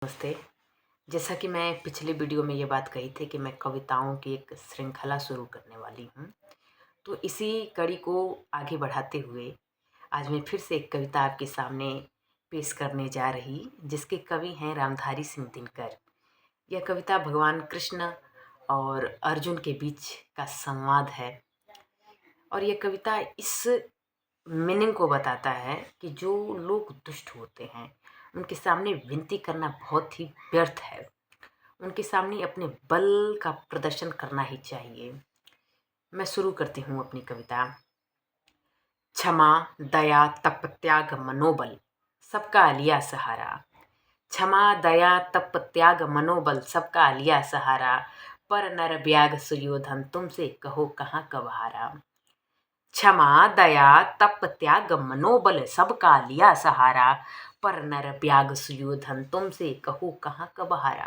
नमस्ते। जैसा कि मैं पिछले वीडियो में ये बात कही थी कि मैं कविताओं की एक श्रृंखला शुरू करने वाली हूँ। तो इसी कड़ी को आगे बढ़ाते हुए आज मैं फिर से एक कविता आपके सामने पेश करने जा रही, जिसके कवि हैं रामधारी सिंह दिनकर। यह कविता भगवान कृष्ण और अर्जुन के बीच का संवाद है और यह कविता इस मीनिंग को बताता है कि जो लोग दुष्ट होते हैं उनके सामने विनती करना बहुत ही व्यर्थ है। उनके सामने अपने बल का प्रदर्शन करना ही चाहिए। मैं शुरू करती हूँ अपनी कविता। क्षमा दया तप त्याग मनोबल सबका लिया सहारा। क्षमा दया तप त्याग मनोबल सबका लिया सहारा। पर नर ब्याग सुयोधन तुमसे कहो कहाँ कब हारा। क्षमा दया तप त्याग मनोबल सबका लिया सहारा। पर नर ब्याग सुयोधन तुमसे कहो कहाँ कब हारा।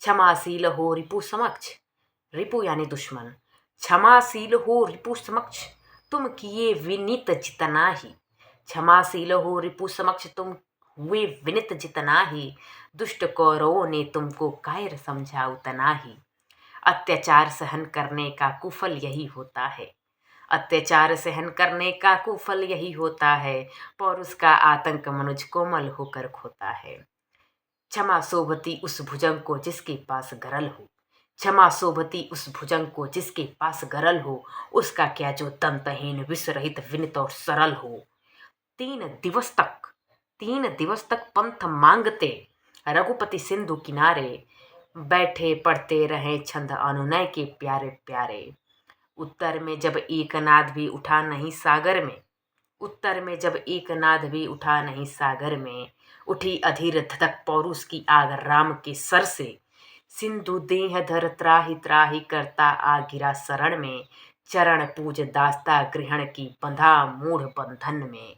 क्षमाशील हो रिपु समक्ष, रिपु यानी दुश्मन। क्षमाशील हो रिपु समक्ष तुम किए विनीत जितना ही। क्षमाशील हो रिपु समक्ष तुम हुए विनित जितना ही। दुष्ट कौरवों ने तुमको कायर समझा उतना ही। अत्याचार सहन करने का कुफल यही होता है। अत्याचार सहन करने का कुफल यही होता है। पौरुष का आतंक मनुज कोमल होकर खोता है। क्षमा शोभती उस भुजंग को जिसके पास गरल हो। क्षमा शोभती उस भुजंग को जिसके पास गरल हो। उसका क्या जो दंतहीन विष रहित विनित और सरल हो। 3 दिवस तक पंथ मांगते रघुपति सिंधु किनारे। बैठे पढ़ते रहे छंद अनुनय के प्यारे प्यारे। उत्तर में जब एक नाद भी उठा नहीं सागर में। उत्तर में जब एक नाद भी उठा नहीं सागर में। उठी अधीर धधक पौरुष की आग राम के सर से। सिंधु देह धर त्राहि त्राहि करता आ गिरा शरण में। चरण पूज दास्ता ग्रहण की बंधा मूढ़ बंधन में।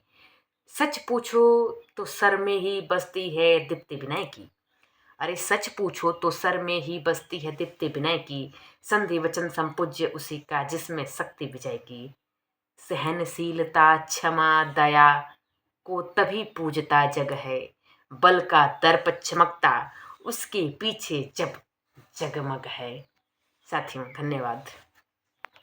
सच पूछो तो सर में ही बसती है दीप्ति विनय की। अरे सच पूछो तो सर में ही बसती है दीप्ति विनय की। संधि वचन संपूज्य उसी का जिसमें शक्ति विजय की। सहनशीलता क्षमा दया को तभी पूजता जग है। बल का दर्प चमकता उसके पीछे जब जगमग है। साथियों धन्यवाद।